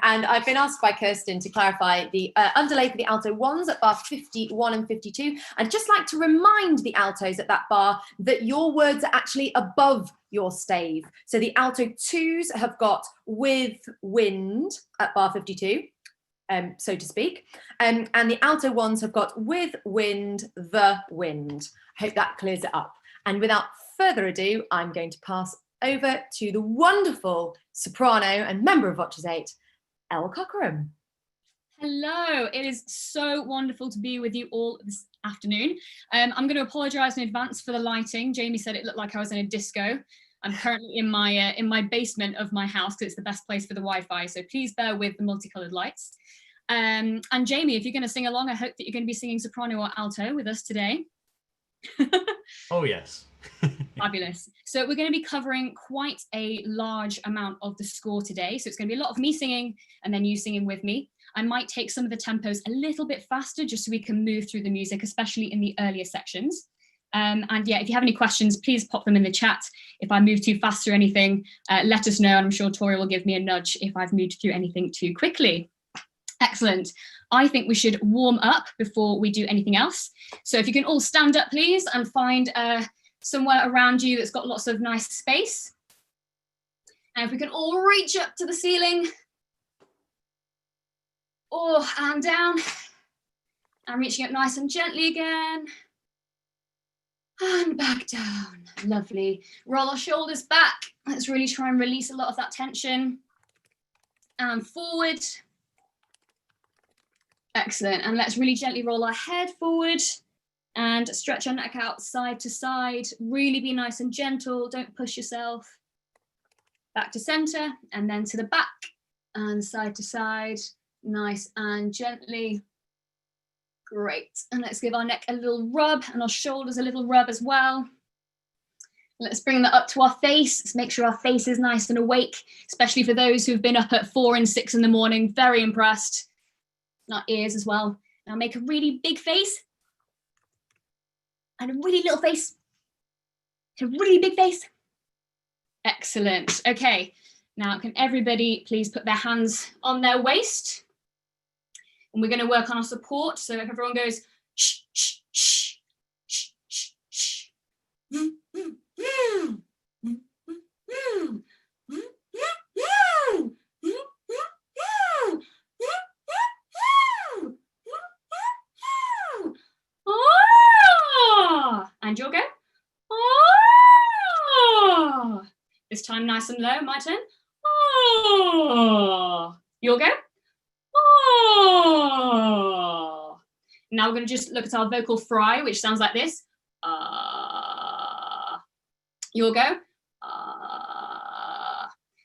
And I've been asked by Kirsten to clarify the underlay for the alto ones at bar 51 and 52. I'd just like to remind the altos at that bar that your words are actually above your stave. So the alto twos have got with wind at bar 52, so to speak. And the alto ones have got with wind, the wind. I hope that clears it up. And without further ado, I'm going to pass over to the wonderful soprano and member of Voces 8, Elle Cockerham. Hello, it is so wonderful to be with you all this afternoon. I'm going to apologise in advance for the lighting. Jamie said it looked like I was in a disco. I'm currently in my basement of my house because it's the best place for the Wi-Fi, so please bear with the multicoloured lights. And Jamie, if you're going to sing along, I hope that you're going to be singing soprano or alto with us today. Oh yes. Fabulous. So we're going to be covering quite a large amount of the score today. So it's going to be a lot of me singing and then you singing with me. I might take some of the tempos a little bit faster just so we can move through the music, especially in the earlier sections. And yeah, if you have any questions, please pop them in the chat. If I move too fast or anything, let us know. And I'm sure Tori will give me a nudge if I've moved through anything too quickly. Excellent. I think we should warm up before we do anything else. So if you can all stand up, please, and find somewhere around you that's got lots of nice space. And if we can all reach up to the ceiling. Oh, and down. And reaching up nice and gently again. And back down. Lovely. Roll our shoulders back. Let's really try and release a lot of that tension. And forward. Excellent. And let's really gently roll our head forward and stretch our neck out side to side. Really be nice and gentle. Don't push yourself. Back to center and then to the back and side to side. Nice and gently. Great. And let's give our neck a little rub and our shoulders a little rub as well. Let's bring that up to our face. Let's make sure our face is nice and awake, especially for those who've been up at 4 and 6 in the morning. Very impressed. Our ears as well. Now make a really big face and a really little face, a really big face. Excellent. Okay, now can everybody please put their hands on their waist? And we're going to work on our support. So if everyone goes shh, shh, shh, shh, shh, shh. And you'll go. Oh. This time nice and low, my turn. Oh. You'll go. Oh. Now we're going to just look at our vocal fry, which sounds like this. You'll go.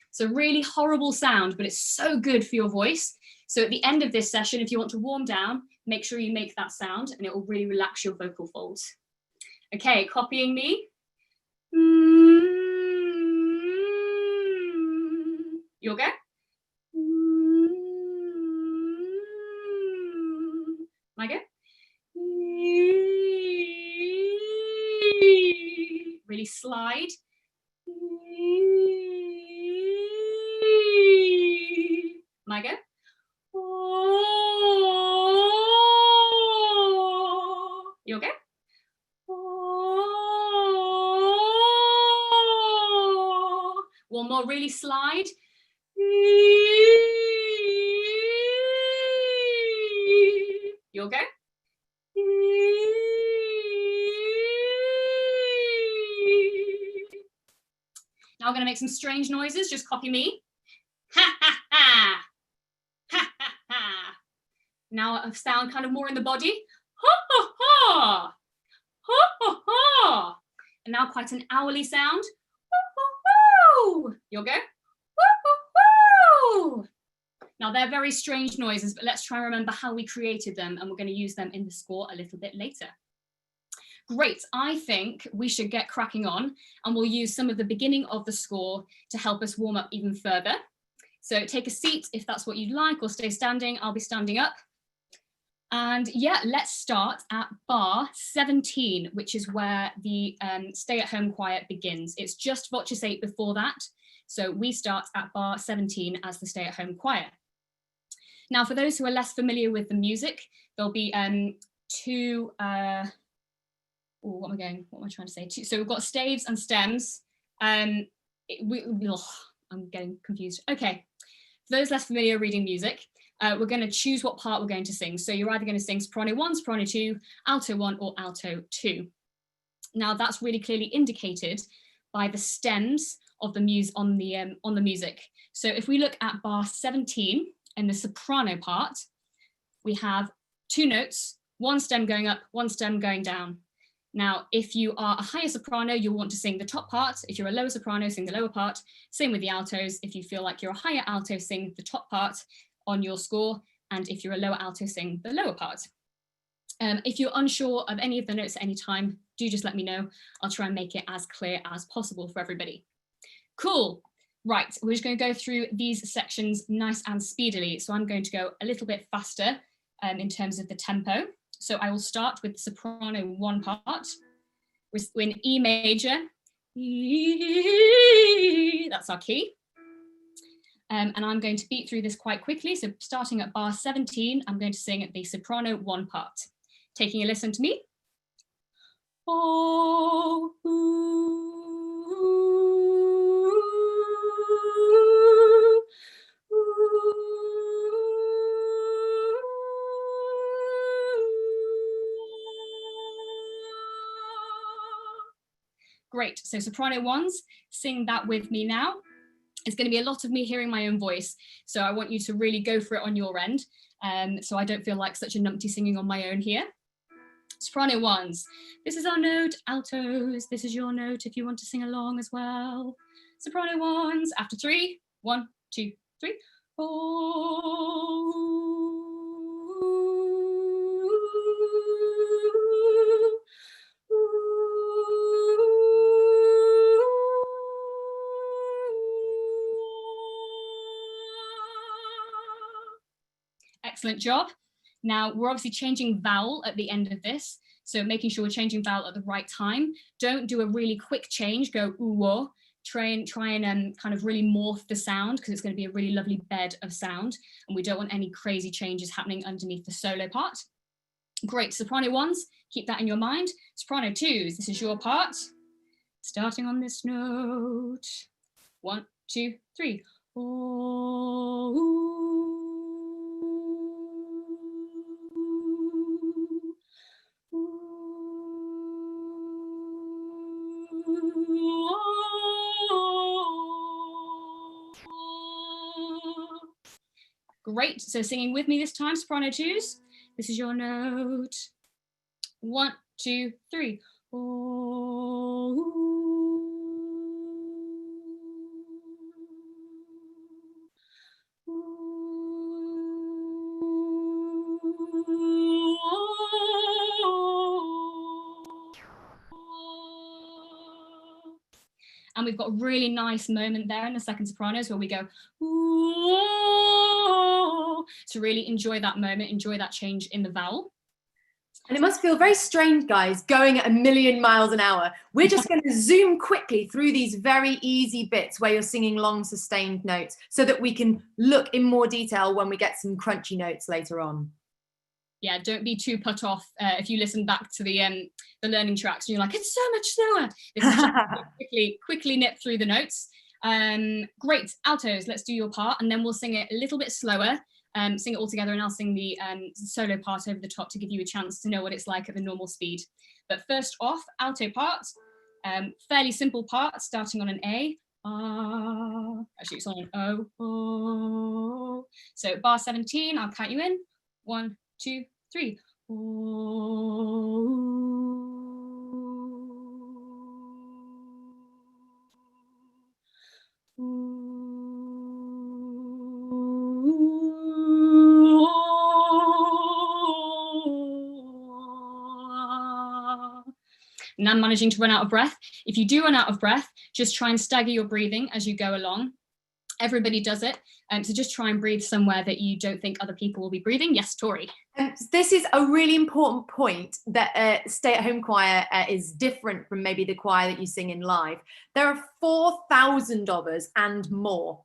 It's a really horrible sound, but it's so good for your voice. So at the end of this session, if you want to warm down, make sure you make that sound and it will really relax your vocal folds. Okay, copying me. You'll go. I go. Really slide. My go. You'll go. One more, really slide. You'll go. Now we're going to make some strange noises. Just copy me. Ha ha ha. Ha ha ha. Now a sound kind of more in the body. Ha ha ha. Ha ha ha. And now quite an owly sound. You'll go. Now they're very strange noises, but let's try and remember how we created them, and we're going to use them in the score a little bit later. Great, I think we should get cracking on, and we'll use some of the beginning of the score to help us warm up even further. So take a seat if that's what you'd like, or stay standing. I'll be standing up. And yeah, let's start at bar 17, which is where the stay-at-home choir begins. It's just Voces 8 before that. So we start at bar 17 as the stay-at-home choir. Now, for those who are less familiar with the music, there'll be two, what am I trying to say? So we've got staves and stems. I'm getting confused. Okay, for those less familiar reading music, we're going to choose what part we're going to sing. So you're either going to sing soprano 1, soprano 2, alto 1, or alto 2. Now that's really clearly indicated by the stems of the on the music. So if we look at bar 17 in the soprano part, we have 2 notes, 1 stem going up, 1 stem going down. Now, if you are a higher soprano, you'll want to sing the top part. If you're a lower soprano, sing the lower part. Same with the altos. If you feel like you're a higher alto, sing the top part on your score. And if you're a lower alto, sing the lower part. If you're unsure of any of the notes at any time, do just let me know. I'll try and make it as clear as possible for everybody. Cool. Right, we're just going to go through these sections nice and speedily. So I'm going to go a little bit faster in terms of the tempo. So I will start with the soprano 1 part. We're in E major. That's our key. And I'm going to beat through this quite quickly. So starting at bar 17, I'm going to sing the soprano 1 part. Taking a listen to me. Oh, Great, so soprano 1s, sing that with me now. It's going to be a lot of me hearing my own voice, so I want you to really go for it on your end, so I don't feel like such a numpty singing on my own here. Soprano 1s, this is our note. Altos, this is your note if you want to sing along as well. Soprano 1s, after 3, 1, 2, 3. Oh. Excellent job. Now we're obviously changing vowel at the end of this, so making sure we're changing vowel at the right time. Don't do a really quick change, go ooh, try and kind of really morph the sound, because it's going to be a really lovely bed of sound, and we don't want any crazy changes happening underneath the solo part. Great, soprano 1s, keep that in your mind. Soprano 2s, this is your part. Starting on this note. 1, 2, 3. Oh. Great, so singing with me this time, soprano 2s. This is your note. 1, 2, 3. And we've got a really nice moment there in the second sopranos where we go, ooh, to really enjoy that moment, enjoy that change in the vowel. And it must feel very strange, guys, going at 1,000,000 miles an hour. We're just going to zoom quickly through these very easy bits where you're singing long sustained notes so that we can look in more detail when we get some crunchy notes later on. Yeah, don't be too put off if you listen back to the learning tracks and you're like, it's so much slower. This is just quickly nip through the notes. Great, altos, let's do your part, and then we'll sing it a little bit slower. Sing it all together, and I'll sing the solo part over the top to give you a chance to know what it's like at the normal speed. But first off, alto part, fairly simple part, starting on an A. Actually, it's on an O. Oh. So bar 17, I'll count you in. 1, 2, 3. And I'm managing to run out of breath. If you do run out of breath, just try and stagger your breathing as you go along. Everybody does it. So just try and breathe somewhere that you don't think other people will be breathing. Yes, Tori. This is a really important point, that stay-at-home choir is different from maybe the choir that you sing in live. There are 4,000 of us and more.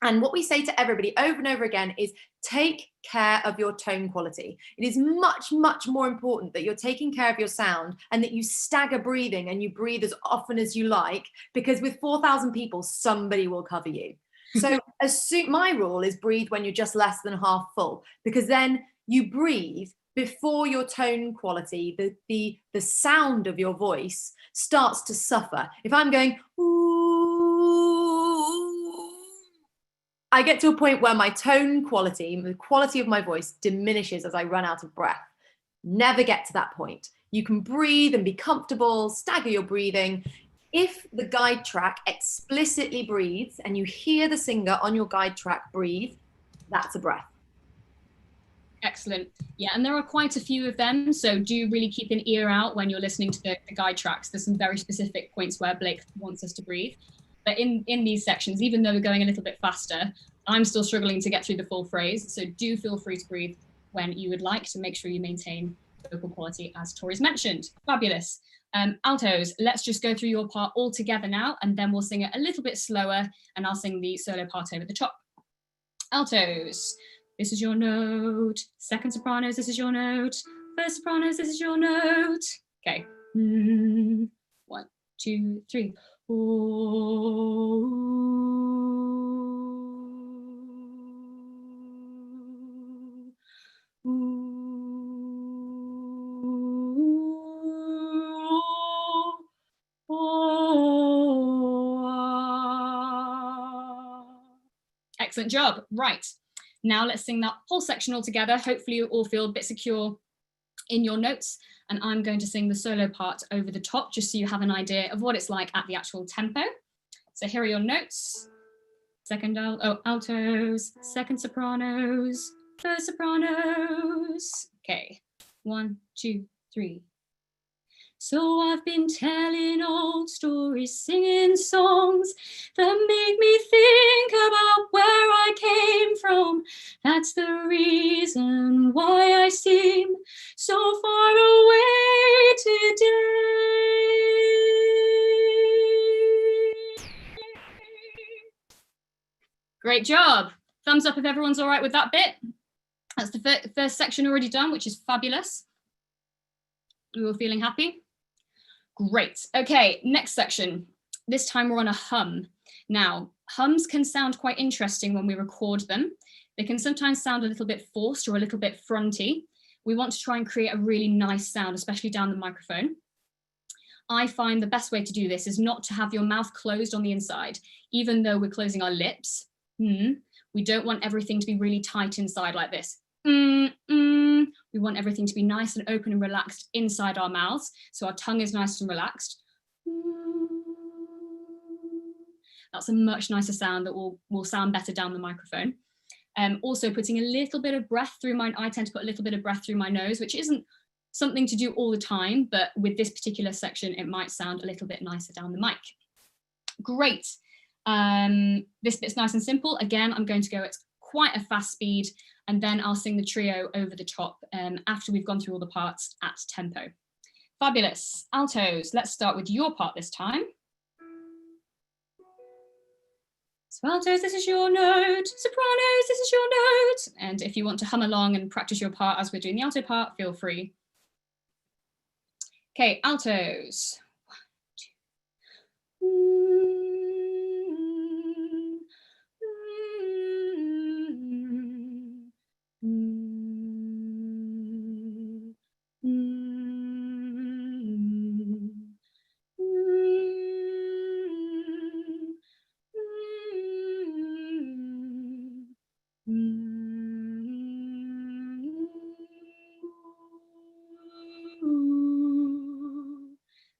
And what we say to everybody over and over again is take care of your tone quality. It is much, much more important that you're taking care of your sound and that you stagger breathing and you breathe as often as you like, because with 4,000 people, somebody will cover you. So my rule is breathe when you're just less than half full, because then you breathe before your tone quality, the sound of your voice starts to suffer. If I'm going, I get to a point where my tone quality, the quality of my voice diminishes as I run out of breath. Never get to that point. You can breathe and be comfortable, stagger your breathing. If the guide track explicitly breathes and you hear the singer on your guide track breathe, that's a breath. Excellent. Yeah, and there are quite a few of them, so do really keep an ear out when you're listening to the guide tracks. There's some very specific points where Blake wants us to breathe. But in these sections, even though we're going a little bit faster, I'm still struggling to get through the full phrase. So do feel free to breathe when you would like to make sure you maintain vocal quality, as Tori's mentioned. Fabulous. Altos, let's just go through your part all together now, and then we'll sing it a little bit slower, and I'll sing the solo part over the top. Altos, this is your note. Second sopranos, this is your note. First sopranos, this is your note. Okay. 1, 2, 3. Excellent job. Right. Now let's sing that whole section all together. Hopefully you all feel a bit secure in your notes, and I'm going to sing the solo part over the top just so you have an idea of what it's like at the actual tempo. So here are your notes. Second altos, second sopranos, first sopranos. Okay, 1, 2, 3. So I've been telling old stories, singing songs that make me think about where I came from. That's the reason why I seem so far away today. Great job. Thumbs up if everyone's all right with that bit. That's the first section already done, which is fabulous. We were feeling happy. Great. Okay, next section. This time we're on a hum. Now, hums can sound quite interesting when we record them. They can sometimes sound a little bit forced or a little bit fronty. We want to try and create a really nice sound, especially down the microphone. I find the best way to do this is not to have your mouth closed on the inside, even though we're closing our lips. We don't want everything to be really tight inside like this. We want everything to be nice and open and relaxed inside our mouths, so our tongue is nice and relaxed. That's a much nicer sound that will sound better down the microphone. Also putting a little bit of breath through I tend to put a little bit of breath through my nose, which isn't something to do all the time, but with this particular section, it might sound a little bit nicer down the mic. Great. This bit's nice and simple. Again, I'm going to go at quite a fast speed, and then I'll sing the trio over the top after we've gone through all the parts at tempo. Fabulous. Altos, let's start with your part this time. So altos, this is your note. Sopranos, this is your note. And if you want to hum along and practice your part as we're doing the alto part, feel free. Okay, altos. 1, 2.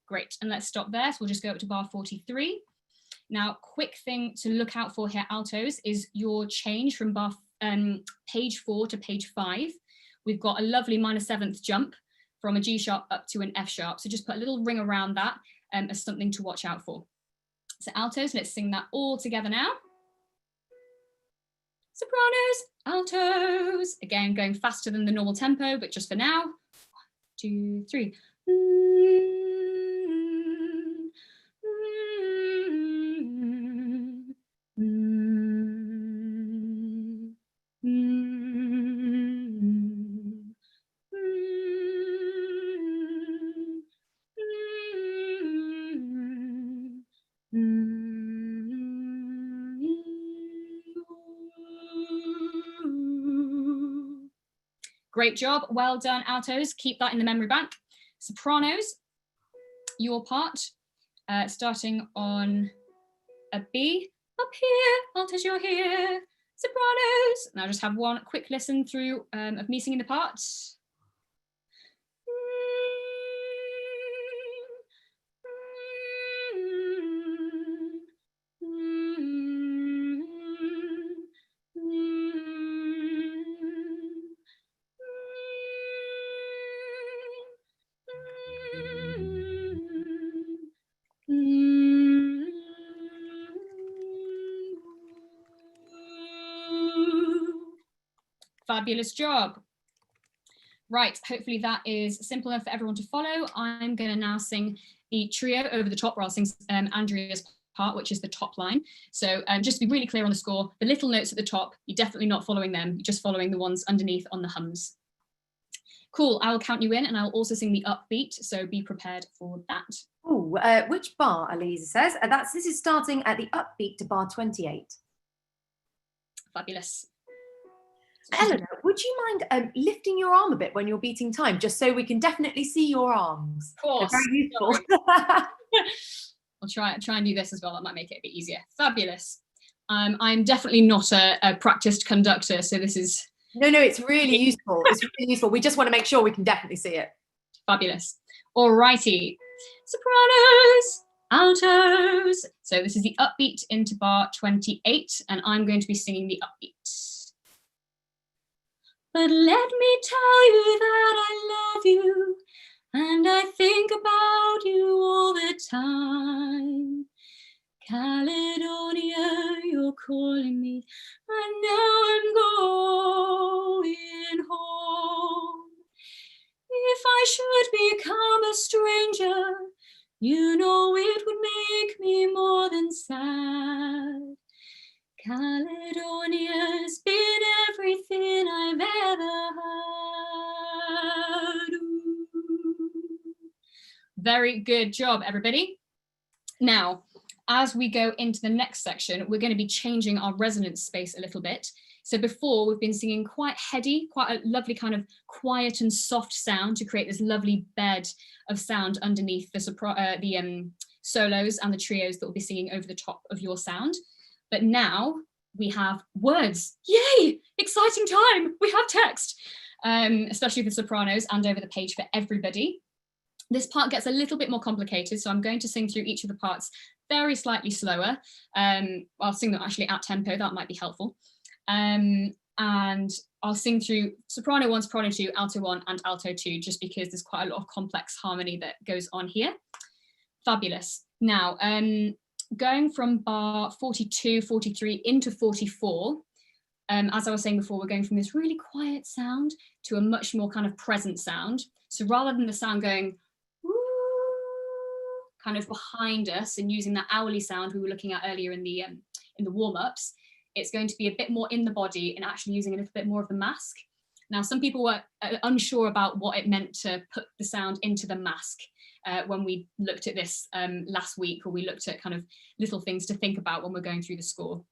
Great, and let's stop there. So we'll just go up to bar 43. Now, quick thing to look out for here, altos, is your change from bar page 4 to page 5. We've got a lovely minor 7th jump from a G sharp up to an F sharp. So just put a little ring around that as something to watch out for. So altos, let's sing that all together now. Sopranos, altos. Again, going faster than the normal tempo, but just for now. 1, 2, 3. Great job. Well done, altos. Keep that in the memory bank. Sopranos, your part, starting on a B. Up here, altos, you're here. Sopranos. Now just have one quick listen through of me singing the parts. Fabulous job. Right, hopefully that is simple enough for everyone to follow. I'm going to now sing the trio over the top, where I'll sing Andrea's part, which is the top line. So just to be really clear on the score, the little notes at the top, you're definitely not following them, you're just following the ones underneath on the hums. Cool, I'll count you in, and I'll also sing the upbeat, so be prepared for that. Oh, which bar, Elisa says? This is starting at the upbeat to bar 28. Fabulous. Eleanor, would you mind lifting your arm a bit when you're beating time, just so we can definitely see your arms? Of course. They're very useful. I'll try and do this as well. That might make it a bit easier. Fabulous. I'm definitely not a practiced conductor, so this is... No, it's really useful. It's really useful. We just want to make sure we can definitely see it. Fabulous. Alrighty. Sopranos, altos. So this is the upbeat into bar 28, and I'm going to be singing the upbeat. But let me tell you that I love you, and I think about you all the time. Caledonia, you're calling me, and now I'm going home. If I should become a stranger, you know it would make me more than sad. Caledonia's been everything I've ever had. Very good job, everybody. Now, as we go into the next section, we're going to be changing our resonance space a little bit. So before, we've been singing quite heady, quite a lovely kind of quiet and soft sound to create this lovely bed of sound underneath the solos and the trios that will be singing over the top of your sound. But now we have words. Yay! Exciting time! We have text, especially for sopranos and over the page for everybody. This part gets a little bit more complicated, so I'm going to sing through each of the parts very slightly slower. I'll sing them actually at tempo, that might be helpful. And I'll sing through soprano 1, soprano 2, alto 1 and alto 2, just because there's quite a lot of complex harmony that goes on here. Fabulous. Now, going from bar 42, 43 into 44, as I was saying before, we're going from this really quiet sound to a much more kind of present sound. So rather than the sound going kind of behind us and using that owly sound we were looking at earlier in the warm-ups, it's going to be a bit more in the body and actually using a little bit more of the mask. Now, some people were unsure about what it meant to put the sound into the mask when we looked at this last week, or we looked at kind of little things to think about when we're going through the score.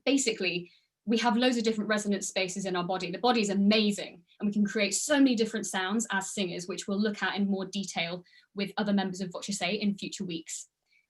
Basically, we have loads of different resonance spaces in our body. The body is amazing, and we can create so many different sounds as singers, which we'll look at in more detail with other members of Voce in future weeks.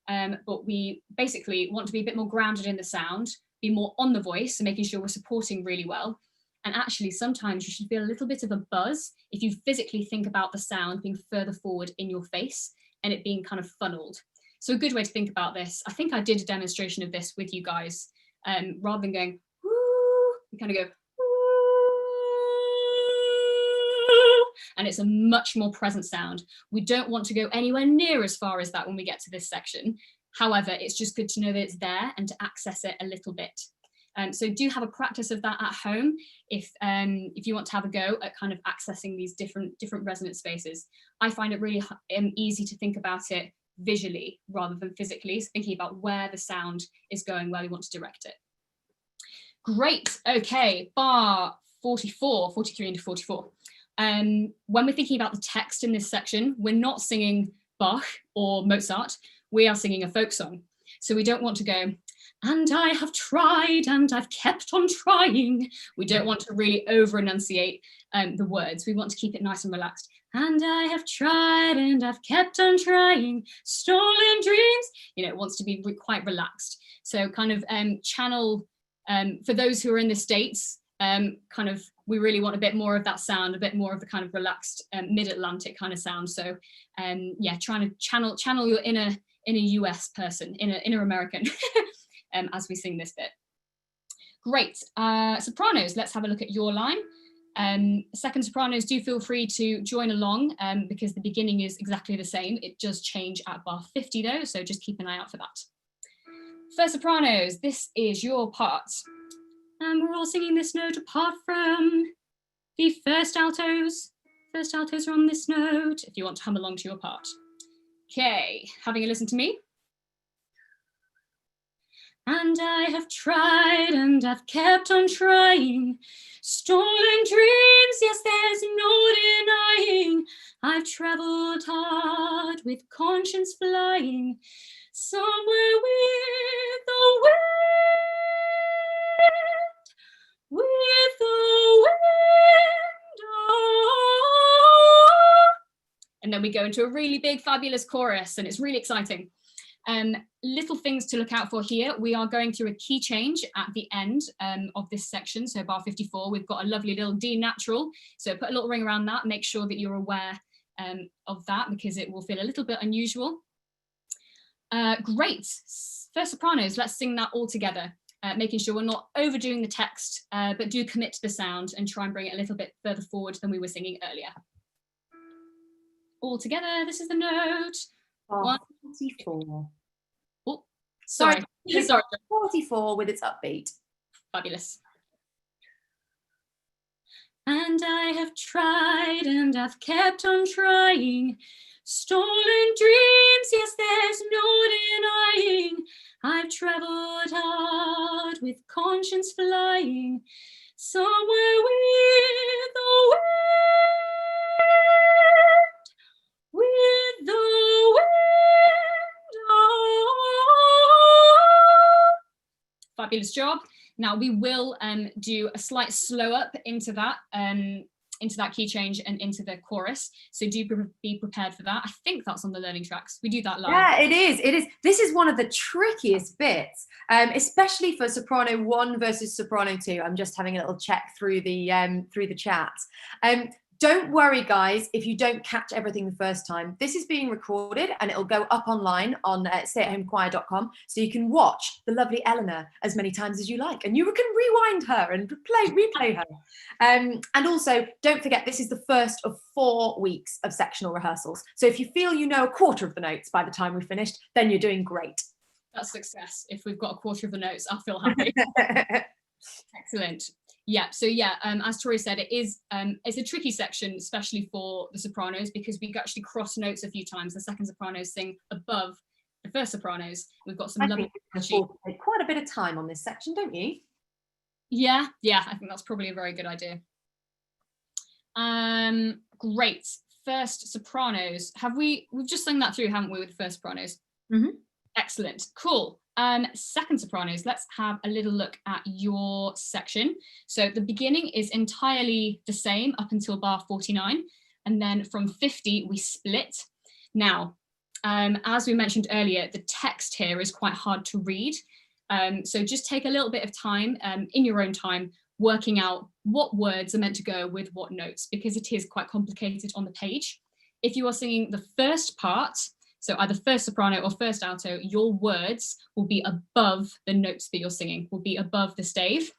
But we basically want to be a bit more grounded in the sound, be more on the voice, and making sure we're supporting really well. And actually, sometimes you should feel a little bit of a buzz if you physically think about the sound being further forward in your face and it being kind of funneled. So a good way to think about this, I think I did a demonstration of this with you guys, rather than going, woo, we kind of go, woo, and it's a much more present sound. We don't want to go anywhere near as far as that when we get to this section. However, it's just good to know that it's there and to access it a little bit. So do have a practice of that at home if you want to have a go at kind of accessing these different resonance spaces. I find it really easy to think about it visually rather than physically, so thinking about where the sound is going, where we want to direct it. Great, okay, bar 44, 43 into 44. When we're thinking about the text in this section, we're not singing Bach or Mozart, we are singing a folk song. So we don't want to go, And I have tried and I've kept on trying. We don't want to really over enunciate the words. We want to keep it nice and relaxed. And I have tried and I've kept on trying. Stolen dreams. You know, it wants to be quite relaxed. So kind of channel, for those who are in the States, kind of, we really want a bit more of that sound, a bit more of the kind of relaxed mid-Atlantic kind of sound. So yeah, trying to channel your inner US person, inner American. As we sing this bit. Great. Sopranos, let's have a look at your line. Second sopranos, do feel free to join along because the beginning is exactly the same. It does change at bar 50 though, so just keep an eye out for that. First sopranos, this is your part. And we're all singing this note apart from the first altos. First altos are on this note, if you want to hum along to your part. Okay, having a listen to me. And I have tried and I've kept on trying. Stolen dreams, yes, there's no denying. I've traveled hard with conscience flying, somewhere with the wind, with the wind. Oh. And then we go into a really big, fabulous chorus, and it's really exciting. Little things to look out for here. We are going through a key change at the end of this section. So bar 54, we've got a lovely little D natural. So put a little ring around that. Make sure that you're aware of that because it will feel a little bit unusual. Great. First sopranos, let's sing that all together. Making sure we're not overdoing the text, but do commit to the sound and try and bring it a little bit further forward than we were singing earlier. All together, this is the note. 44. Oh, sorry. Sorry. 44 with its upbeat. Fabulous. And I have tried and I've kept on trying. Stolen dreams, yes, there's no denying. I've traveled hard with conscience flying, somewhere with the wind, with the wind. Fabulous job. Now we will do a slight slow up into that key change and into the chorus. So do be prepared for that. I think that's on the learning tracks. We do that live. Yeah, it is. It is. This is one of the trickiest bits, especially for soprano 1 versus soprano 2. I'm just having a little check through the chat. Don't worry, guys, if you don't catch everything the first time. This is being recorded and it'll go up online on stayathomechoir.com, so you can watch the lovely Eleanor as many times as you like, and you can rewind her and replay her. And also, don't forget, this is the first of 4 weeks of sectional rehearsals. So if you feel you know a quarter of the notes by the time we've finished, then you're doing great. That's success. If we've got a quarter of the notes, I'll feel happy. Excellent. Yeah, so yeah, as Tori said, it's a tricky section, especially for the sopranos, because we actually cross notes a few times. The second sopranos sing above the first sopranos. We've got some lovely. Take quite a bit of time on this section, don't you? Yeah, I think that's probably a very good idea. Great. First sopranos. We've just sung that through, haven't we, with the first sopranos? Mm-hmm. Excellent. Cool. Second sopranos, let's have a little look at your section. So the beginning is entirely the same up until bar 49, and then from 50 we split. Now, as we mentioned earlier, the text here is quite hard to read. So just take a little bit of time in your own time working out what words are meant to go with what notes, because it is quite complicated on the page. If you are singing the first part, so either first soprano or first alto, your words will be above the notes that you're singing, will be above the stave.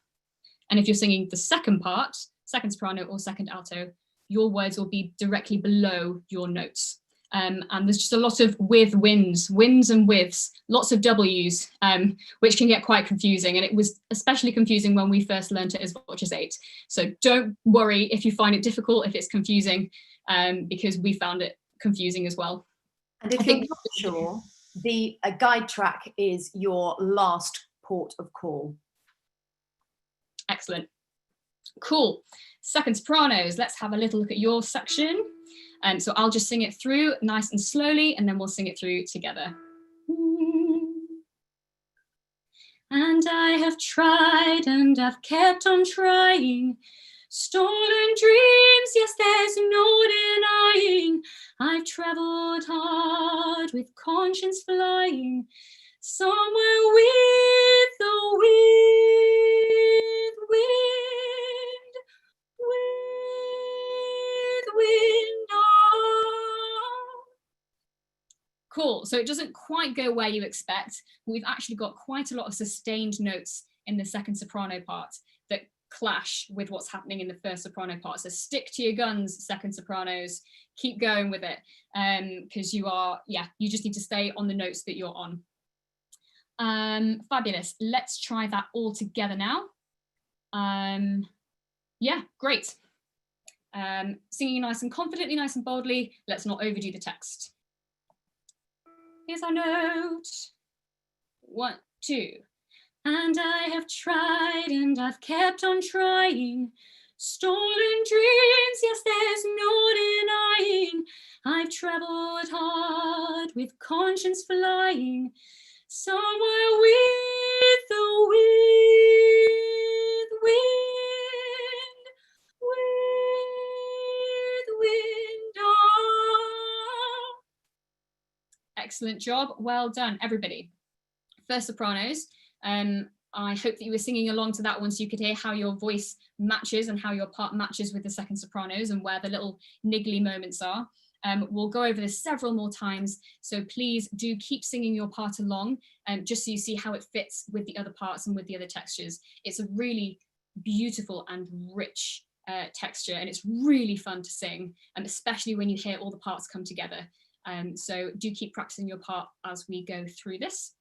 And if you're singing the second part, second soprano or second alto, your words will be directly below your notes. And there's just a lot of wins and withs, lots of W's, which can get quite confusing. And it was especially confusing when we first learned it as Voces 8. So don't worry if you find it difficult, if it's confusing, because we found it confusing as well. And if you're not sure, the guide track is your last port of call. Excellent. Cool. Second sopranos, let's have a little look at your section. So I'll just sing it through nice and slowly, and then we'll sing it through together. And I have tried and I've kept on trying. Stolen dreams, yes, there's no denying. I've travelled hard with conscience flying, somewhere with the wind on. Cool, so it doesn't quite go where you expect. We've actually got quite a lot of sustained notes in the second soprano part that clash with what's happening in the first soprano part. So stick to your guns, second sopranos, keep going with it, because you just need to stay on the notes that you're on. Fabulous, let's try that all together now. Yeah, great. Singing nice and confidently, nice and boldly. Let's not overdo the text. Here's our note. 1, 2. And I have tried and I've kept on trying. Stolen dreams, yes, there's no denying. I've travelled hard with conscience flying, somewhere with the wind on. Excellent job, well done, everybody. First sopranos. I hope that you were singing along to that one so you could hear how your voice matches and how your part matches with the second sopranos and where the little niggly moments are. We'll go over this several more times, so please do keep singing your part along, just so you see how it fits with the other parts and with the other textures. It's a really beautiful and rich texture, and it's really fun to sing, especially when you hear all the parts come together. So do keep practicing your part as we go through this.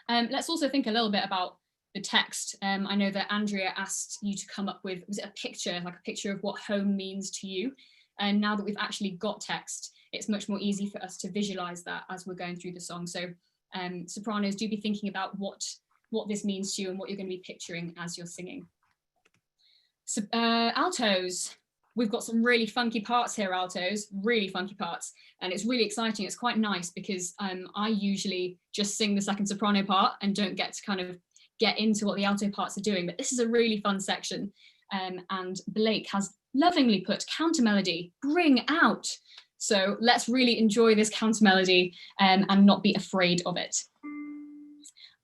Let's also think a little bit about the text. I know that Andrea asked you to come up with, was it a picture, like a picture of what home means to you? And now that we've actually got text, it's much more easy for us to visualize that as we're going through the song. So sopranos, do be thinking about what this means to you and what you're going to be picturing as you're singing. So, altos, we've got some really funky parts here, altos, really funky parts. And it's really exciting. It's quite nice because I usually just sing the second soprano part and don't get to kind of get into what the alto parts are doing. But this is a really fun section. And Blake has lovingly put counter melody, bring out. So let's really enjoy this counter melody and not be afraid of it.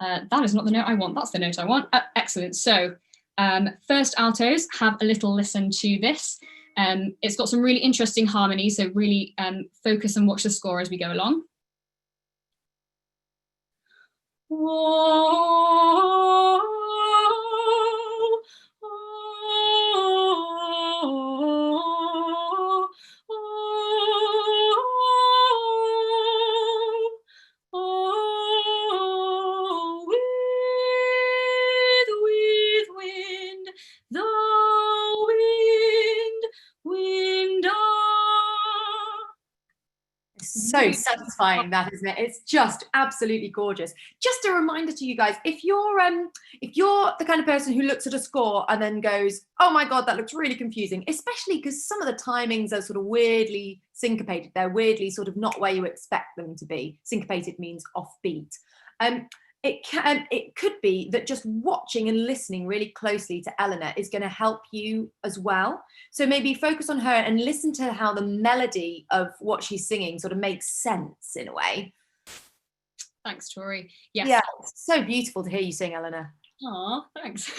That is not the note I want. That's the note I want. Excellent. So first altos, have a little listen to this. It's got some really interesting harmony, so really focus and watch the score as we go along. Whoa, with wind, the wind on. So satisfying, that, isn't it? It's just absolutely gorgeous. Just a reminder to you guys, if you're the kind of person who looks at a score and then goes, oh my god, that looks really confusing, especially because some of the timings are sort of weirdly syncopated, they're weirdly sort of not where you expect them to be. Syncopated means offbeat. It could be that just watching and listening really closely to Eleanor is going to help you as well. So maybe focus on her and listen to how the melody of what she's singing sort of makes sense in a way. Thanks, Tori. Yes. Yeah, it's so beautiful to hear you sing, Eleanor. Oh, thanks.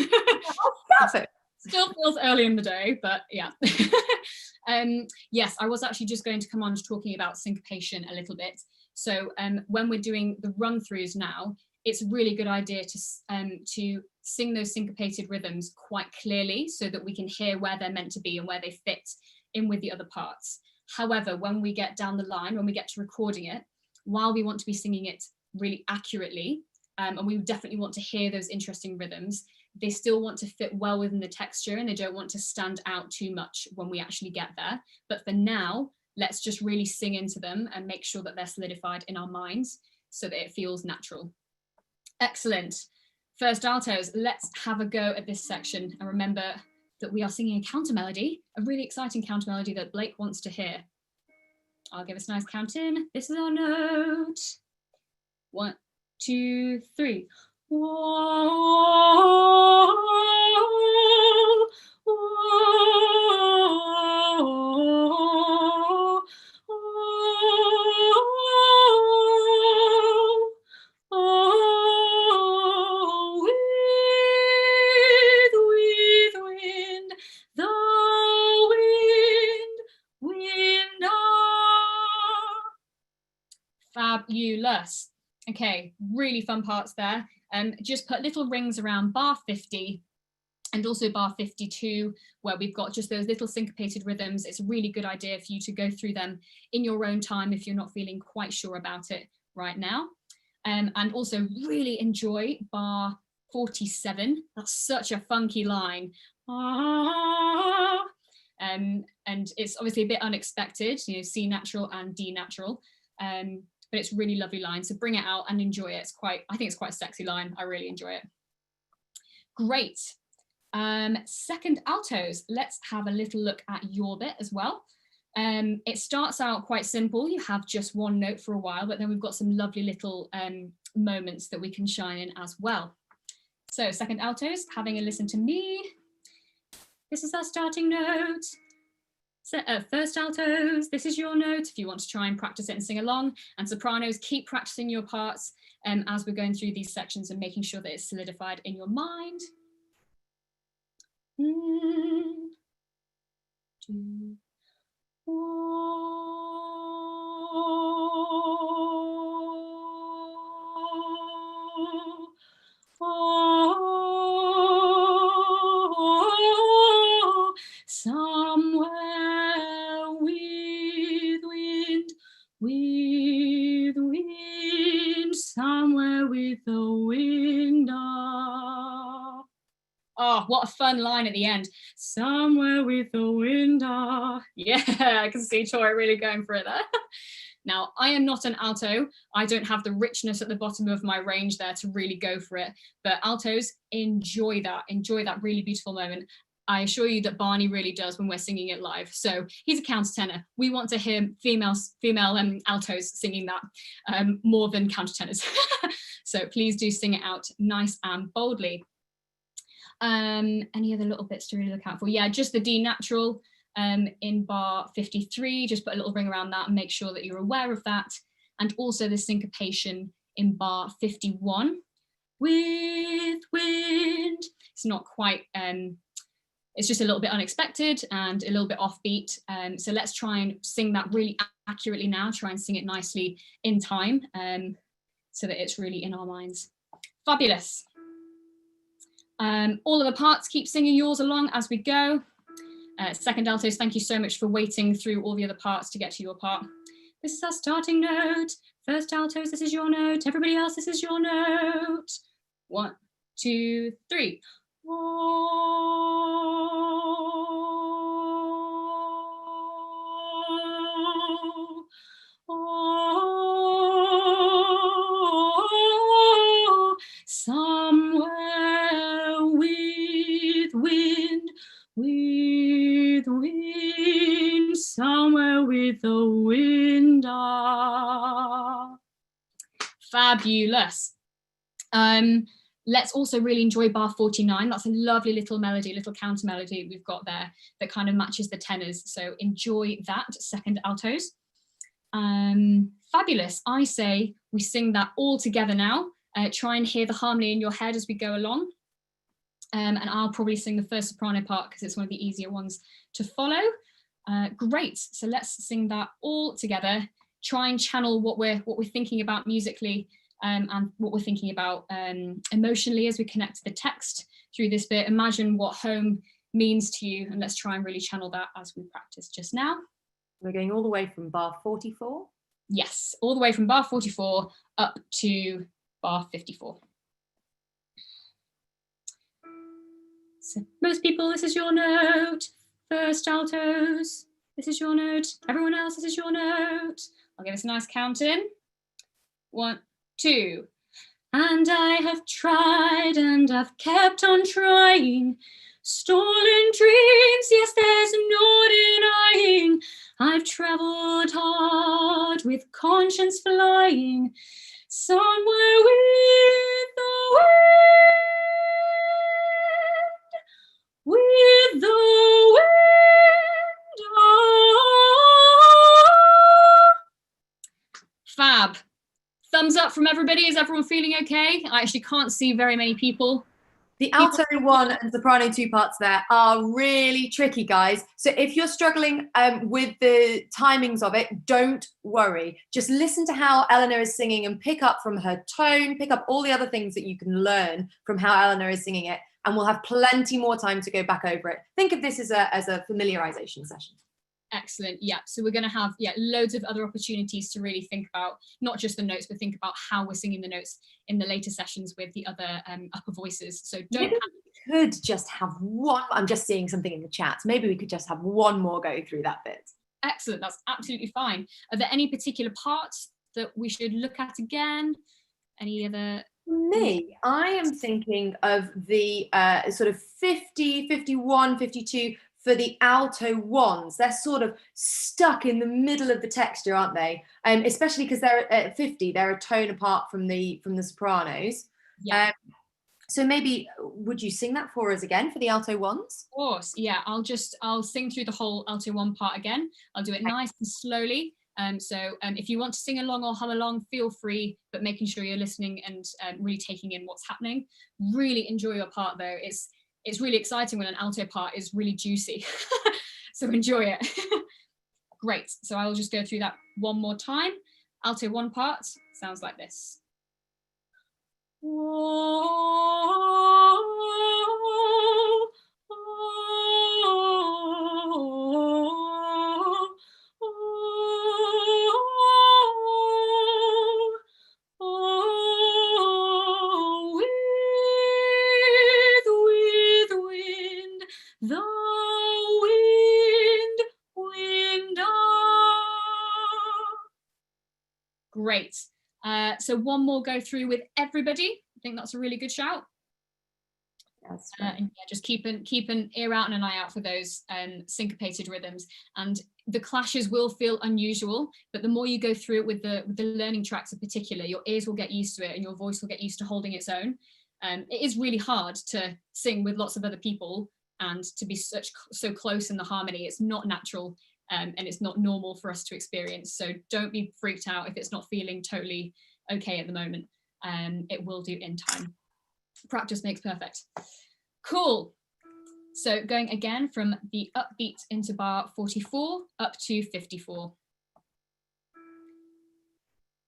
Perfect. Still feels early in the day, but yeah. Yes, I was actually just going to come on to talking about syncopation a little bit. So when we're doing the run-throughs now, it's a really good idea to sing those syncopated rhythms quite clearly so that we can hear where they're meant to be and where they fit in with the other parts. However, when we get down the line, when we get to recording it, while we want to be singing it really accurately, and we definitely want to hear those interesting rhythms, they still want to fit well within the texture and they don't want to stand out too much when we actually get there. But for now, let's just really sing into them and make sure that they're solidified in our minds so that it feels natural. Excellent. First altos, let's have a go at this section. And remember that we are singing a counter melody, a really exciting counter melody that Blake wants to hear. I'll give us a nice count in. This is our note. 1, 2, 3. wind, the wind, Fabulous. Okay, really fun parts there. Just put little rings around bar 50 and also bar 52, where we've got just those little syncopated rhythms. It's a really good idea for you to go through them in your own time if you're not feeling quite sure about it right now. And also really enjoy bar 47. That's such a funky line. And it's obviously a bit unexpected, you know, C natural and D natural. But it's really lovely line. So bring it out and enjoy it. I think it's quite a sexy line. I really enjoy it. Great. Second altos, let's have a little look at your bit as well. It starts out quite simple. You have just one note for a while, but then we've got some lovely little moments that we can shine in as well. So second altos, having a listen to me. This is our starting note. So, first altos, this is your note if you want to try and practice it and sing along. And sopranos, keep practicing your parts as we're going through these sections and making sure that it's solidified in your mind. 2, 1. Somewhere with wind, somewhere with the wind. Oh, what a fun line at the end. Somewhere with the wind. Yeah, I can see Tori really going for it there. Now, I am not an alto. I don't have the richness at the bottom of my range there to really go for it. But altos, enjoy that. Enjoy that really beautiful moment. I assure you that Barney really does when we're singing it live. So he's a countertenor. We want to hear female altos singing that more than countertenors. So please do sing it out nice and boldly. Any other little bits to really look out for? Yeah, just the D natural in bar 53. Just put a little ring around that and make sure that you're aware of that. And also the syncopation in bar 51. With wind. It's not quite... it's just a little bit unexpected and a little bit offbeat. So let's try and sing that really accurately now, try and sing it nicely in time so that it's really in our minds. Fabulous. All of the parts, keep singing yours along as we go. Second altos, thank you so much for waiting through all the other parts to get to your part. This is our starting note. First altos, this is your note. Everybody else, this is your note. 1, 2, 3. Somewhere with wind, somewhere with the wind. Fabulous. Let's also really enjoy bar 49. That's a lovely little melody, little counter melody we've got there that kind of matches the tenors. So enjoy that, second altos. Fabulous. I say we sing that all together now. Try and hear the harmony in your head as we go along. And I'll probably sing the first soprano part because it's one of the easier ones to follow. Great. So let's sing that all together. Try and channel what we're thinking about musically. And what we're thinking about emotionally as we connect to the text through this bit. Imagine what home means to you, and let's try and really channel that as we practice just now. We're going all the way from bar 44? Yes, all the way from bar 44 up to bar 54. So most people, this is your note. First altos, this is your note. Everyone else, this is your note. I'll give us a nice count in. 1, 2. And I have tried and I've kept on trying. Stolen dreams, yes, there's no denying. I've travelled hard with conscience flying. Somewhere with the wind. thumbs up from everybody. Is everyone feeling okay? I actually can't see very many people. The alto 1 and soprano 2 parts there are really tricky, guys. So if you're struggling with the timings of it, don't worry. Just listen to how Eleanor is singing and pick up from her tone, pick up all the other things that you can learn from how Eleanor is singing it, and we'll have plenty more time to go back over it. Think of this as a familiarization session. Excellent. Yeah. So we're going to have loads of other opportunities to really think about not just the notes, but think about how we're singing the notes in the later sessions with the other upper voices. So don't. Maybe we could just have one. I'm just seeing something in the chat. Maybe we could just have one more go through that bit. Excellent. That's absolutely fine. Are there any particular parts that we should look at again? Any other? Me, I am thinking of the sort of 50, 51, 52 for the alto ones. They're sort of stuck in the middle of the texture, aren't they? Especially because they're at 50, they're a tone apart from the sopranos. Yeah. So maybe would you sing that for us again for the alto ones? Of course. Yeah. I'll sing through the whole alto 1 part again. I'll do it nice and slowly. So if you want to sing along or hum along, feel free, but making sure you're listening and really taking in what's happening. Really enjoy your part though. It's really exciting when an alto part is really juicy. So enjoy it. Great. So I'll just go through that one more time. Alto 1 part sounds like this. Great. So one more go through with everybody. I think that's a really good shout. That's right. And yeah, just keep an ear out and an eye out for those syncopated rhythms. And the clashes will feel unusual, but the more you go through it with the learning tracks in particular, your ears will get used to it and your voice will get used to holding its own. It is really hard to sing with lots of other people and to be so close in the harmony. It's not natural. And it's not normal for us to experience. So don't be freaked out if it's not feeling totally okay at the moment. It will do in time. Practice makes perfect. Cool. So going again from the upbeat into bar 44 up to 54.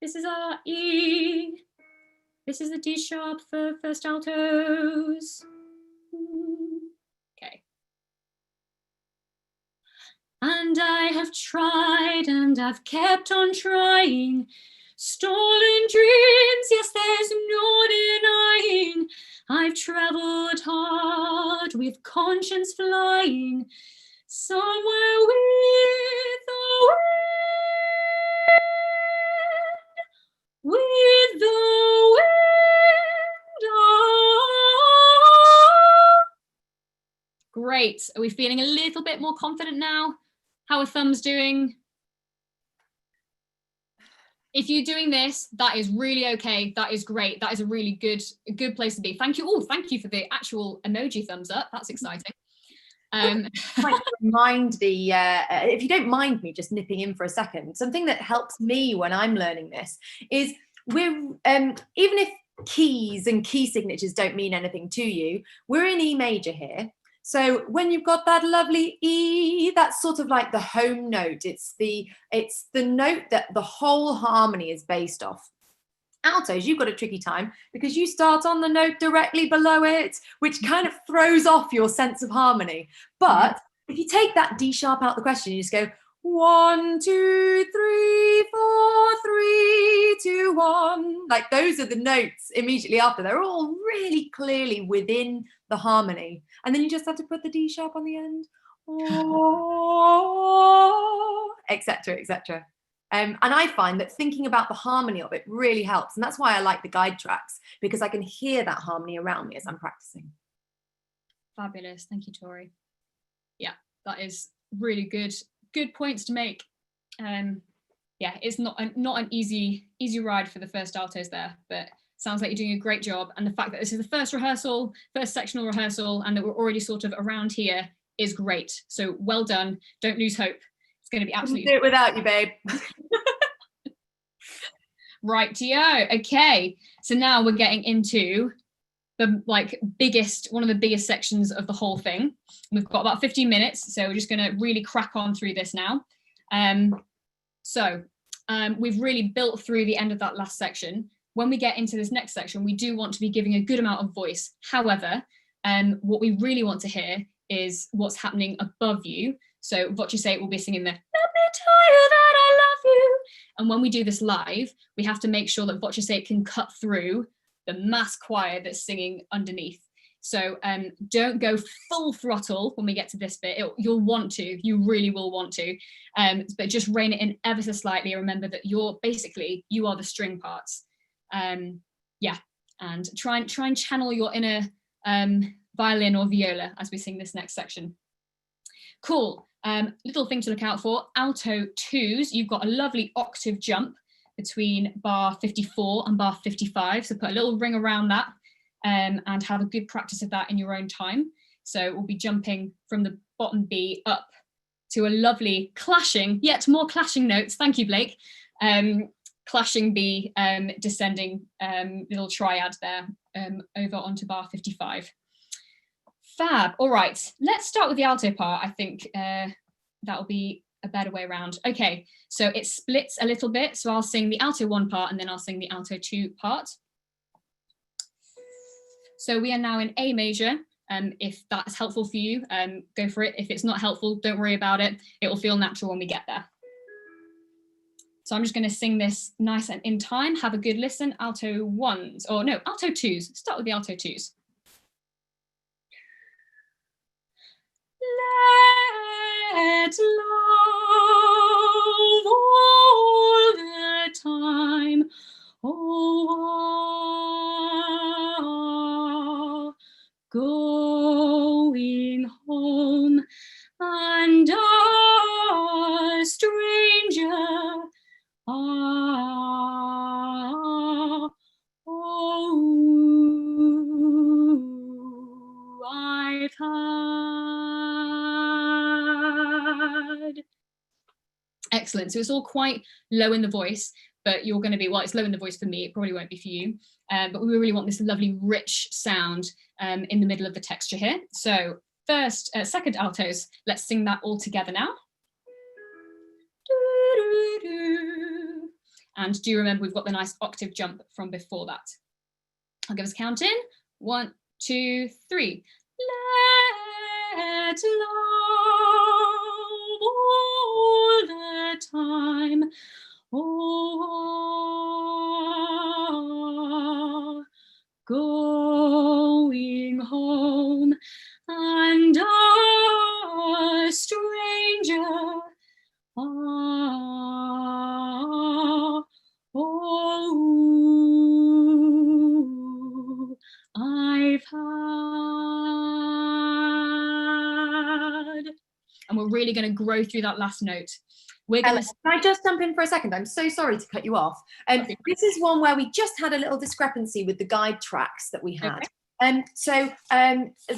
This is our E. This is the D sharp for first altos. Okay. And I have tried and I've kept on trying. Stolen dreams, yes, there's no denying. I've traveled hard with conscience flying, somewhere with the wind, with the wind. Oh. Great. Are we feeling a little bit more confident now? How are thumbs doing? If you're doing this, that is really okay. That is great. That is a really good place to be. Thank you. Oh, thank you for the actual emoji thumbs up. That's exciting. Remind if you don't mind me just nipping in for a second, something that helps me when I'm learning this is we're even if keys and key signatures don't mean anything to you, we're in E major here. So when you've got that lovely E, that's sort of like the home note. It's the note that the whole harmony is based off. Altos, you've got a tricky time because you start on the note directly below it, which kind of throws off your sense of harmony. But if you take that D sharp out the question, you just go 1, 2, 3, 4, 3, 2, 1. Like those are the notes immediately after. They're all really clearly within the harmony. And then you just have to put the D sharp on the end, etc., etc. And I find that thinking about the harmony of it really helps. And that's why I like the guide tracks, because I can hear that harmony around me as I'm practicing. Fabulous. Thank you, Tori. Yeah, that is really good points to make. Yeah, it's not an easy ride for the first altos there, but sounds like you're doing a great job. And the fact that this is the first sectional rehearsal, and that we're already sort of around here is great. So well done. Don't lose hope. It's going to be absolutely. Do it without you, babe. Rightio. Okay, so now we're getting into the one of the biggest sections of the whole thing. We've got about 15 minutes, so we're just going to really crack on through this now. We've really built through the end of that last section. When we get into this next section, we do want to be giving a good amount of voice. However, what we really want to hear is what's happening above you. So Voce will be singing the "Let me tell you that I love you." And when we do this live, we have to make sure that Voce can cut through the mass choir that's singing underneath. So don't go full throttle when we get to this bit. You'll want to, you really will want to, but just rein it in ever so slightly. Remember that you are the string parts. And try and channel your inner violin or viola as we sing this next section. Cool. Little thing to look out for, alto 2s, you've got a lovely octave jump between bar 54 and bar 55, so put a little ring around that and have a good practice of that in your own time. So we'll be jumping from the bottom B up to a lovely clashing, yet more clashing notes, thank you Blake, clashing B, descending little triad there over onto bar 55. Fab. All right, let's start with the alto part. I think that'll be a better way around. Okay, so it splits a little bit. So I'll sing the alto 1 part and then I'll sing the alto 2 part. So we are now in A major. If that's helpful for you, go for it. If it's not helpful, don't worry about it. It will feel natural when we get there. So I'm just going to sing this nice and in time. Have a good listen. Alto 1s, or no, alto 2s. Start with the alto 2s. Let love all the time, oh, going home, and a stranger, I've had. Excellent. So it's all quite low in the voice, but you're going to be, well, it's low in the voice for me. It probably won't be for you. But we really want this lovely, rich sound in the middle of the texture here. So second altos, let's sing that all together now. And do remember we've got the nice octave jump from before that. I'll give us a count in. 1, 2, 3. Let love all the time, oh, going home, and a stranger, I've had. And we're really going to grow through that last note. We're going to. Can I just jump in for a second? I'm so sorry to cut you off. Okay. This is one where we just had a little discrepancy with the guide tracks that we had. Okay. So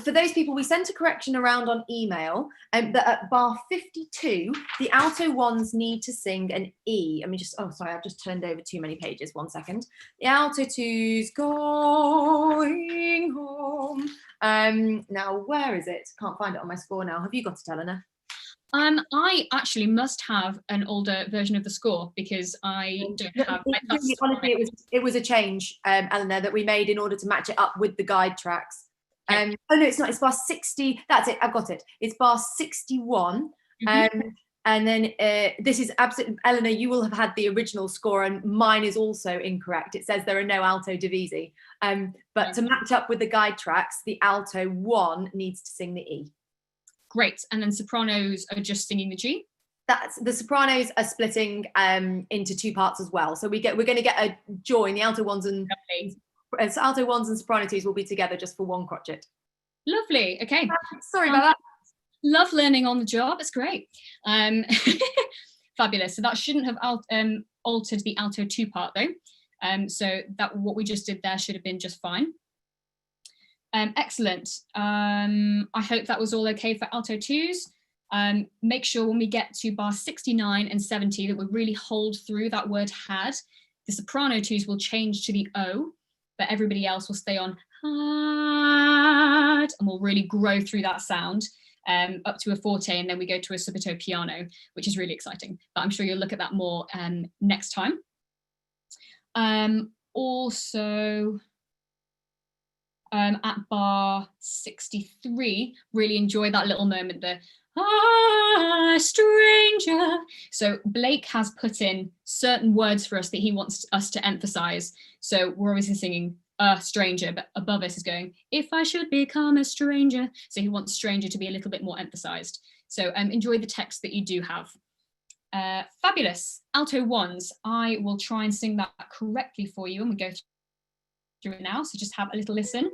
for those people, we sent a correction around on email that at bar 52, the alto 1s need to sing an E. I've just turned over too many pages, 1 second. The alto 2s going home. Now, where is it? Can't find it on my score now. Have you got it, Eleanor? I actually must have an older version of the score because I don't have. Honestly, it was a change, Eleanor, that we made in order to match it up with the guide tracks. Oh no, it's not. It's bar 60. That's it. I've got it. It's bar 61. And then this is absolutely, Eleanor, you will have had the original score, and mine is also incorrect. It says there are no alto divisi. But to match up with the guide tracks, the alto 1 needs to sing the E. Great. And then sopranos are just singing the G? That's the sopranos are splitting into 2 parts as well. So we're going to get a join. The alto 1s and alto 1s and soprano 2s will be together just for 1 crotchet. Lovely. Okay. Sorry about that. Love learning on the job. It's great. Fabulous. So that shouldn't have altered the alto 2 part though. So that what we just did there should have been just fine. Excellent. I hope that was all okay for alto 2s. Make sure when we get to bar 69 and 70 that we really hold through that word had. The soprano twos will change to the O, but everybody else will stay on and we'll really grow through that sound up to a forte, and then we go to a subito piano, which is really exciting. But I'm sure you'll look at that more next time. Also, at bar 63, really enjoy that little moment, the stranger. So Blake has put in certain words for us that he wants us to emphasize. So we're obviously singing a stranger, but above us is going, if I should become a stranger. So he wants stranger to be a little bit more emphasized. So enjoy the text that you do have. Fabulous. Alto ones. I will try and sing that correctly for you, and we go through it now. So just have a little listen.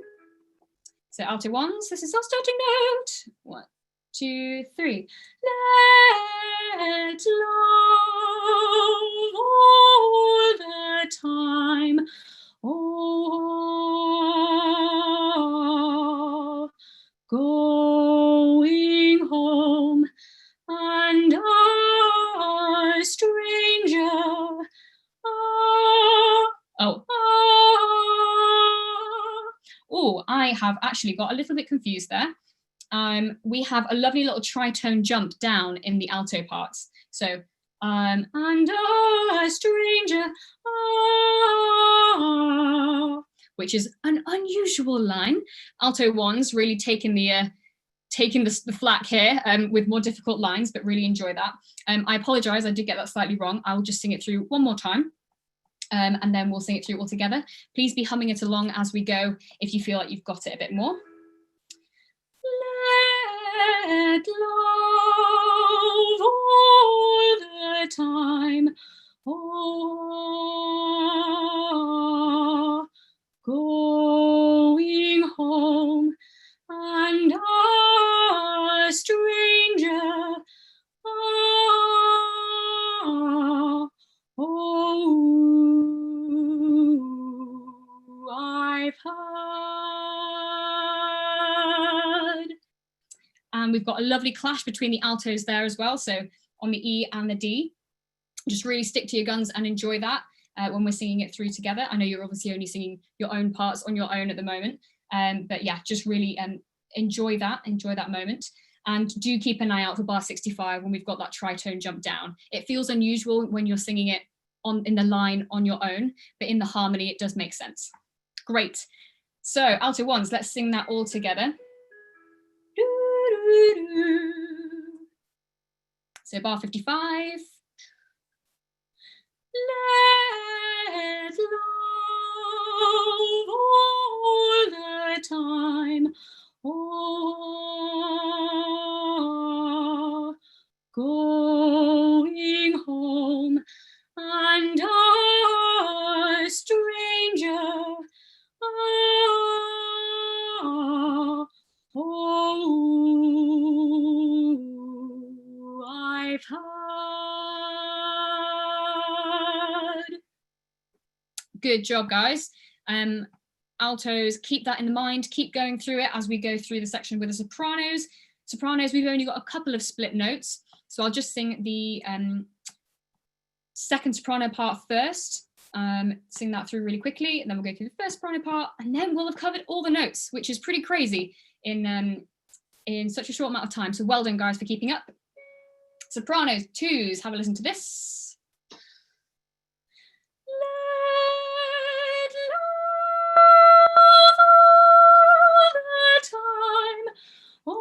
So alto ones, this is our starting note. 1, 2, 3. Let love all the time. Oh, going home, and a stranger. Oh, I have actually got a little bit confused there. We have a lovely little tritone jump down in the alto parts. So, and a stranger, which is an unusual line. Alto ones really taking the flack here with more difficult lines, but really enjoy that. I apologize, I did get that slightly wrong. I will just sing it through one more time. And then we'll sing it through all together. Please be humming it along as we go if you feel like you've got it a bit more. Let love all the time. Oh, going home, and a stranger. I've heard. And we've got a lovely clash between the altos there as well. So on the E and the D, just really stick to your guns and enjoy that when we're singing it through together. I know you're obviously only singing your own parts on your own at the moment. But yeah, just really enjoy that moment. And do keep an eye out for bar 65 when we've got that tritone jump down. It feels unusual when you're singing it in the line on your own, but in the harmony, it does make sense. Great. So alto ones, let's sing that all together. So bar 55. Let love all the time. Oh, going home, and a stranger. Oh, I've heard. Good job, guys. Altos, keep that in mind, keep going through it as we go through the section with the sopranos. Sopranos, we've only got a couple of split notes, so I'll just sing the second soprano part first, sing that through really quickly, and then we'll go through the first soprano part, and then we'll have covered all the notes, which is pretty crazy in such a short amount of time. So well done, guys, for keeping up. Sopranos, twos, have a listen to this. Oh,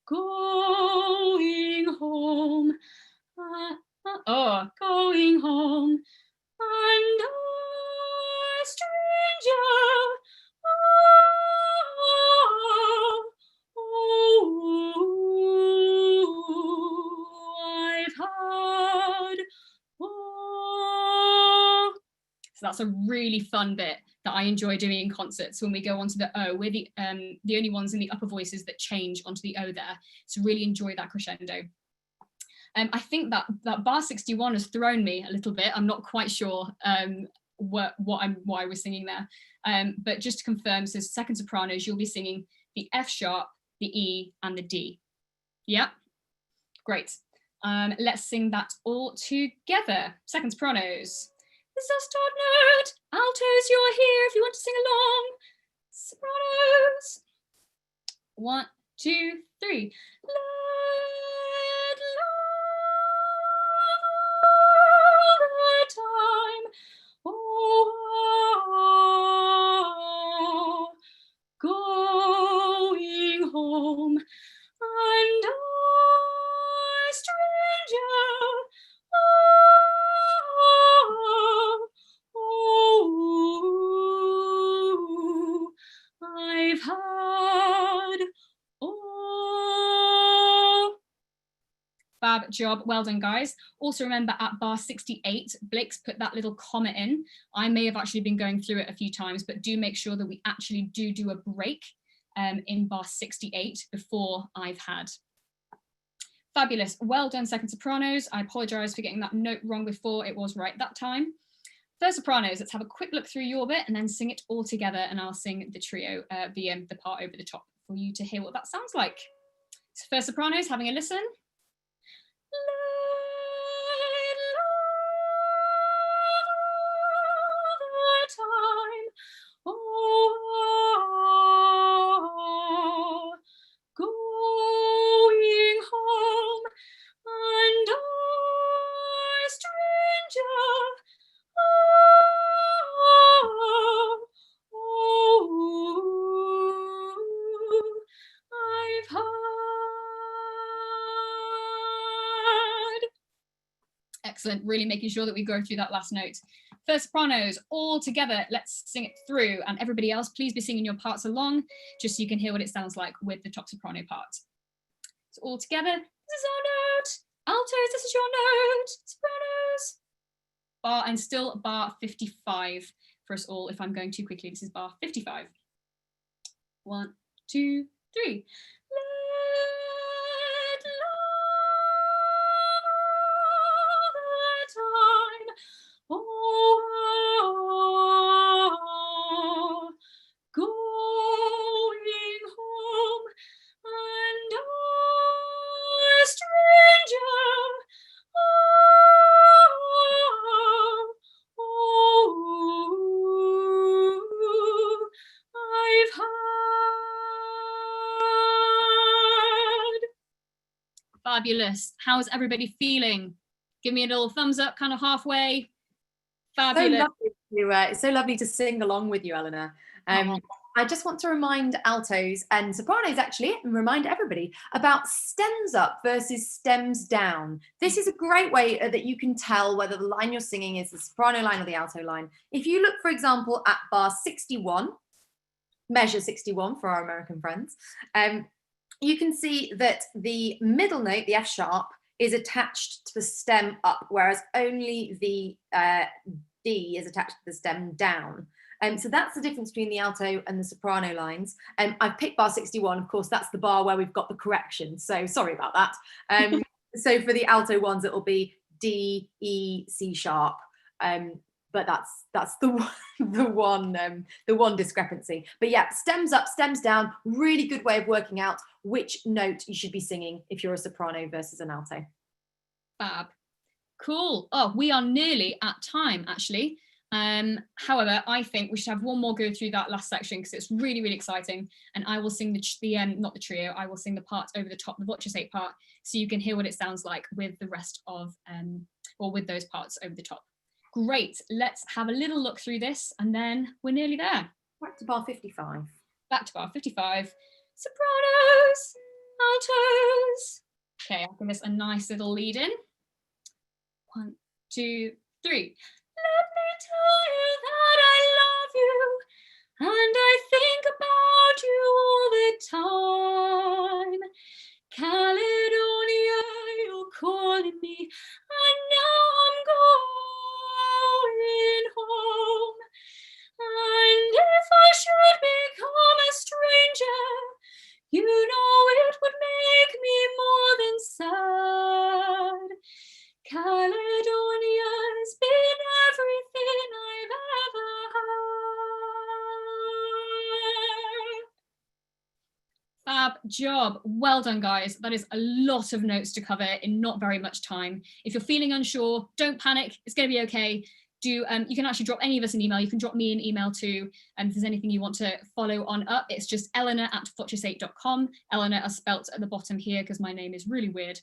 going home, going home, and a stranger. I've heard. Oh. So that's a really fun bit that I enjoy doing in concerts when we go onto the O. We're the only ones in the upper voices that change onto the O there. So really enjoy that crescendo. I think that bar 61 has thrown me a little bit. I'm not quite sure what I was singing there. But just to confirm, so second sopranos, you'll be singing the F sharp, the E, and the D. Yeah, great. Let's sing that all together. Second sopranos. This is our start note. Altos, you're here if you want to sing along. Sopranos. 1, 2, 3. Let love the time. Oh, going home. And I, stranger, I've had, fab job, well done guys. Also remember at bar 68, Blake's put that little comma in. I may have actually been going through it a few times, but do make sure that we actually do a break in bar 68 before I've had. Fabulous, well done second sopranos. I apologize for getting that note wrong before, it was right that time. Third sopranos, let's have a quick look through your bit and then sing it all together, and I'll sing the trio, the part over the top for you to hear what that sounds like. So first sopranos, having a listen. Time. Oh, going home, and I, stranger, I've had. Excellent, really making sure that we go through that last note. First sopranos, all together, let's sing it through, and everybody else, please be singing your parts along, just so you can hear what it sounds like with the top soprano part. So all together, this is our note. Altos, this is your note. Sopranos. Bar, and still bar 55 for us all. If I'm going too quickly, this is bar 55. 1, 2, 3. Let love the time. Oh, going home, and I, stranger, I've had. Fabulous. How's everybody feeling? Give me a little thumbs up, kind of halfway. Fabulous. So lovely to sing along with you, Eleanor. I just want to remind altos and sopranos, actually, and remind everybody about stems up versus stems down. This is a great way that you can tell whether the line you're singing is the soprano line or the alto line. If you look, for example, at bar 61, measure 61 for our American friends, you can see that the middle note, the F sharp, is attached to the stem up, whereas only the D is attached to the stem down. So that's the difference between the alto and the soprano lines. I've picked bar 61, of course, that's the bar where we've got the correction. So sorry about that. So for the alto ones, it will be D, E, C sharp. But that's the one discrepancy. But yeah, stems up, stems down, really good way of working out which note you should be singing if you're a soprano versus an alto. Fab. Cool. Oh, we are nearly at time, actually. However, I think we should have one more go through that last section because it's really, really exciting. And I will sing not the trio, I will sing the part over the top, the voce 8 part, so you can hear what it sounds like with the rest of, or with those parts over the top. Great, let's have a little look through this and then we're nearly there. Back to bar 55. Back to bar 55. Sopranos, altos. Okay, I'll give this a nice little lead in. 1, 2, 3. Let me tell you that I love you, and I think about you all the time. Caledonia, you're calling me, and now I'm going home. And if I should become a stranger, you know it would make me more than sad. Caledonia's been everything I've ever Fab job. Well done, guys. That is a lot of notes to cover in not very much time. If you're feeling unsure, don't panic. It's going to be okay. You can actually drop any of us an email. You can drop me an email too. If there's anything you want to follow on up, it's just eleanor@fotchus8.com. Eleanor is spelt at the bottom here because my name is really weird.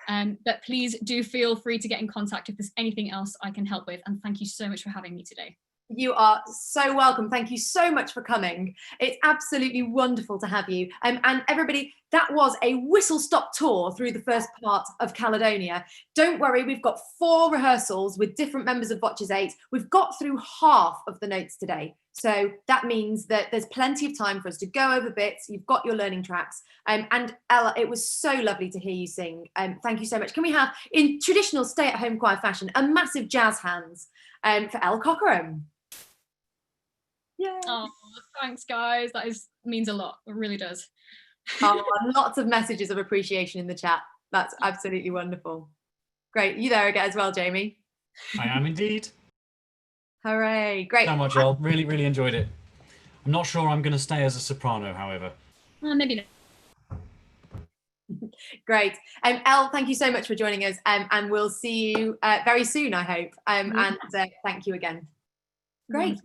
But please do feel free to get in contact if there's anything else I can help with. And thank you so much for having me today. You are so welcome. Thank you so much for coming. It's absolutely wonderful to have you. And everybody, that was a whistle-stop tour through the first part of Caledonia. Don't worry, we've got 4 rehearsals with different members of Fotchus 8. We've got through half of the notes today. So that means that there's plenty of time for us to go over bits. You've got your learning tracks. And Ella, it was so lovely to hear you sing. Thank you so much. Can we have, in traditional stay-at-home choir fashion, a massive jazz hands for Elle Cockerham? Yeah. Oh, thanks, guys. That means a lot. It really does. Oh, lots of messages of appreciation in the chat. That's absolutely wonderful. Great. You there again as well, Jamie? I am indeed. Hooray. Great. So much, Elle. Really, really enjoyed it. I'm not sure I'm going to stay as a soprano, however. Maybe not. Great. Elle, thank you so much for joining us. And we'll see you very soon, I hope. And thank you again. Great.